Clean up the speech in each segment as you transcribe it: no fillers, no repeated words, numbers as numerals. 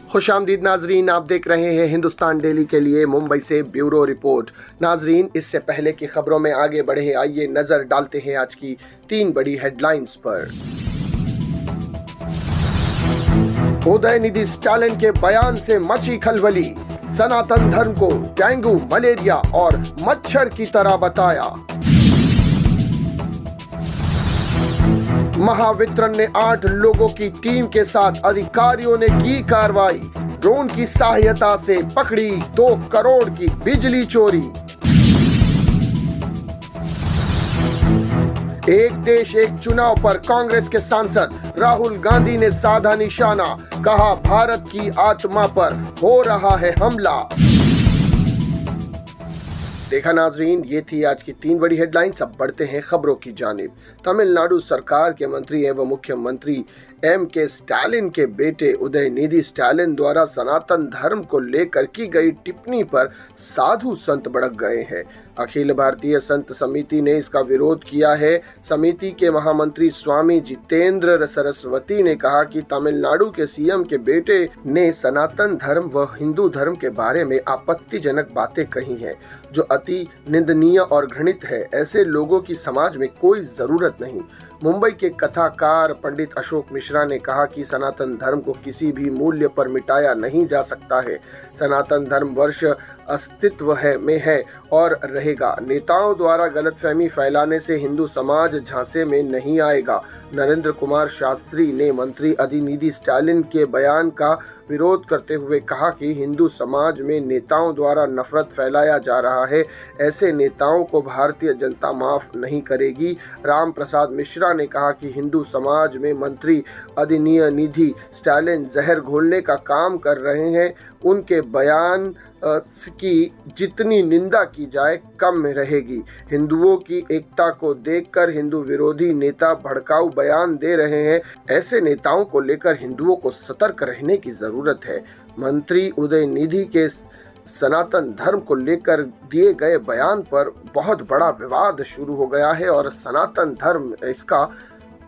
खुशामदीद नाजरीन, आप देख रहे हैं हिंदुस्तान डेली के लिए मुंबई से ब्यूरो रिपोर्ट। नाजरीन, इससे पहले की खबरों में आगे बढ़े, आइए नजर डालते हैं आज की 3 बड़ी हेडलाइंस पर। उदयनिधि स्टालिन के बयान से मची खलबली, सनातन धर्म को डेंगू, मलेरिया और मच्छर की तरह बताया। महावितरण ने 8 लोगों की टीम के साथ अधिकारियों ने की कार्रवाई, ड्रोन की सहायता से पकड़ी 2 करोड़ की बिजली चोरी। एक देश एक चुनाव पर कांग्रेस के सांसद राहुल गांधी ने साधा निशाना, कहा भारत की आत्मा पर हो रहा है हमला। देखा नाजरीन, ये थी आज की 3 बड़ी हेडलाइंस। अब बढ़ते हैं खबरों की जानिब। तमिलनाडु सरकार के मंत्री एवं मुख्यमंत्री M.K. स्टालिन के बेटे उदयनिधि स्टालिन द्वारा सनातन धर्म को लेकर की गई टिप्पणी पर साधु संत भड़क गए हैं। अखिल भारतीय संत समिति ने इसका विरोध किया है। समिति के महामंत्री स्वामी जितेंद्र सरस्वती ने कहा कि तमिलनाडु के सीएम के बेटे ने सनातन धर्म व हिंदू धर्म के बारे में आपत्तिजनक बातें कही हैं, जो अति निंदनीय और घृणित है। ऐसे लोगों की समाज में कोई जरूरत नहीं। मुंबई के कथाकार पंडित अशोक मिश्रा ने कहा कि सनातन धर्म को किसी भी मूल्य पर मिटाया नहीं जा सकता है। सनातन धर्म वर्ष अस्तित्व में है और रहेगा। नेताओं द्वारा गलतफहमी फैलाने से हिंदू समाज झांसे में नहीं आएगा। नरेंद्र कुमार शास्त्री ने मंत्री उदयनिधि स्टालिन के बयान का विरोध करते हुए कहा कि हिंदू समाज में नेताओं द्वारा नफरत फैलाया जा रहा है। ऐसे नेताओं को भारतीय जनता माफ नहीं करेगी। राम प्रसाद मिश्रा ने कहा कि हिंदू समाज में मंत्री उदयनिधि स्टालिन जहर घोलने का काम कर रहे हैं। उनके बयान की जितनी निंदा की जाए कम रहेगी। हिंदुओं की एकता को देखकर हिंदू विरोधी नेता भड़काऊ बयान दे रहे हैं। ऐसे नेताओं को लेकर हिंदुओं को सतर्क रहने की जरूरत है। मंत्री उदयनिधि के सनातन धर्म को लेकर दिए गए बयान पर बहुत बड़ा विवाद शुरू हो गया है और सनातन धर्म इसका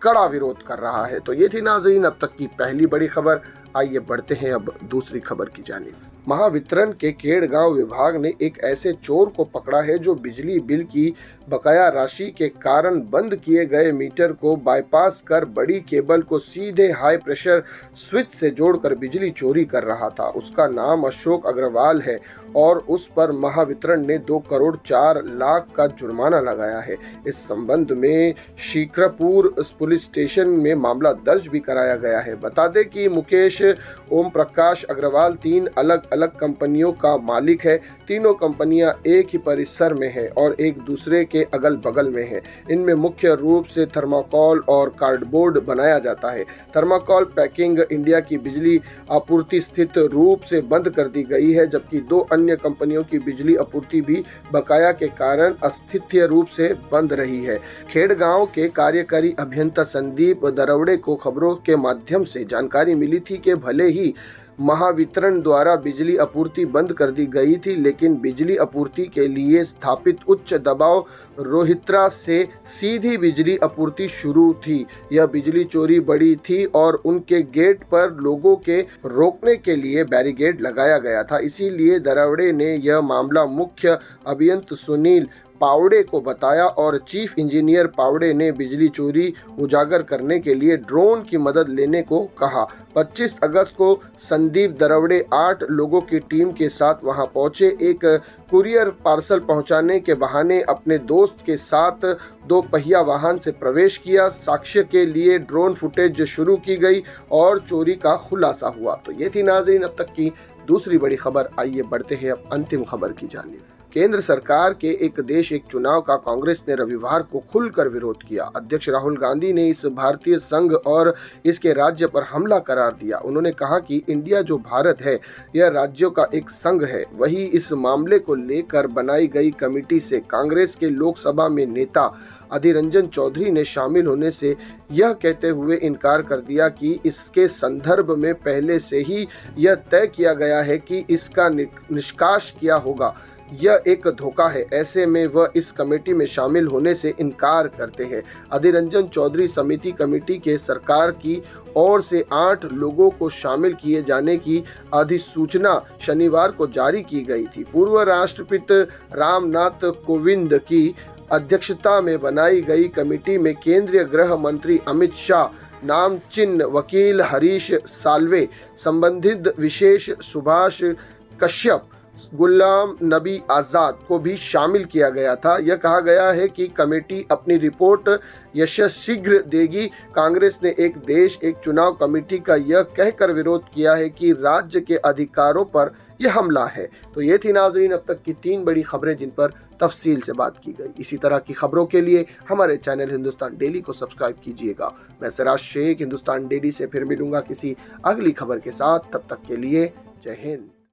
कड़ा विरोध कर रहा है। तो ये थी नाज़रीन अब तक की पहली बड़ी खबर। आइए बढ़ते हैं अब दूसरी खबर की जानिब। महावितरण के केड़गांव विभाग ने एक ऐसे चोर को पकड़ा है जो बिजली बिल की बकाया राशि के कारण बंद किए गए मीटर को बाईपास कर बड़ी केबल को सीधे हाई प्रेशर स्विच से जोड़कर बिजली चोरी कर रहा था। उसका नाम अशोक अग्रवाल है और उस पर महावितरण ने 2 करोड़ 4 लाख का जुर्माना लगाया है। इस संबंध में शिक्रपुर पुलिस स्टेशन में मामला दर्ज भी कराया गया है। बता दें कि मुकेश ओम प्रकाश अग्रवाल 3 अलग अलग कंपनियों का मालिक है। तीनों कंपनियां एक ही परिसर में है और एक दूसरे के अगल बगल में है। इनमें मुख्य रूप से थर्माकोल और कार्डबोर्ड बनाया जाता है। थर्माकोल पैकिंग इंडिया की बिजली आपूर्ति स्थित रूप से बंद कर दी गई है, जबकि 2 अन्य कंपनियों की बिजली आपूर्ति भी बकाया के कारण अस्थितीय रूप से बंद रही है। खेड़गांव के कार्यकारी अभियंता संदीप दरवड़े को खबरों के माध्यम से जानकारी मिली थी कि भले ही महावितरण द्वारा बिजली आपूर्ति बंद कर दी गई थी, लेकिन बिजली आपूर्ति के लिए स्थापित उच्च दबाव रोहित्रा से सीधी बिजली आपूर्ति शुरू थी। यह बिजली चोरी बड़ी थी और उनके गेट पर लोगों के रोकने के लिए बैरिकेड लगाया गया था। इसीलिए दरवड़े ने यह मामला मुख्य अभियंता सुनील पावड़े को बताया और चीफ इंजीनियर पावड़े ने बिजली चोरी उजागर करने के लिए ड्रोन की मदद लेने को कहा। 25 अगस्त को संदीप दरवड़े 8 लोगों की टीम के साथ वहां पहुंचे। एक कुरियर पार्सल पहुंचाने के बहाने अपने दोस्त के साथ 2 पहिया वाहन से प्रवेश किया। साक्ष्य के लिए ड्रोन फुटेज शुरू की गई और चोरी का खुलासा हुआ। तो ये थी नाज़रीन अब तक की दूसरी बड़ी खबर। आइए बढ़ते हैं अब अंतिम खबर की जानिब। केंद्र सरकार के एक देश एक चुनाव का कांग्रेस ने रविवार को खुलकर विरोध किया। अध्यक्ष राहुल गांधी ने इस भारतीय संघ और इसके राज्य पर हमला करार दिया। उन्होंने कहा कि इंडिया जो भारत है यह राज्यों का एक संघ है। वही इस मामले को लेकर बनाई गई कमेटी से कांग्रेस के लोकसभा में नेता अधीर रंजन चौधरी ने शामिल होने से यह कहते हुए इनकार कर दिया कि इसके संदर्भ में पहले से ही यह तय किया गया है कि इसका निष्कास किया होगा। यह एक धोखा है। ऐसे में वह इस कमेटी में शामिल होने से इनकार करते हैं। अधीर रंजन चौधरी समिति कमेटी के सरकार की ओर से 8 लोगों को शामिल किए जाने की अधिसूचना शनिवार को जारी की गई थी। पूर्व राष्ट्रपति रामनाथ कोविंद की अध्यक्षता में बनाई गई कमेटी में केंद्रीय गृह मंत्री अमित शाह, नामचिन वकील हरीश साल्वे, संबंधित विशेष सुभाष कश्यप, गुलाम नबी आज़ाद को भी शामिल किया गया था। यह कहा गया है कि कमेटी अपनी रिपोर्ट यथाशीघ्र देगी। कांग्रेस ने एक देश एक चुनाव कमेटी का यह कहकर विरोध किया है कि राज्य के अधिकारों पर यह हमला है। तो ये थी नाजरीन अब तक की 3 बड़ी खबरें जिन पर तफसील से बात की गई। इसी तरह की खबरों के लिए हमारे चैनल हिंदुस्तान डेली को सब्सक्राइब कीजिएगा। मैं सिराज शेख हिंदुस्तान डेली से फिर मिलूंगा किसी अगली खबर के साथ। तब तक के लिए जय हिंद।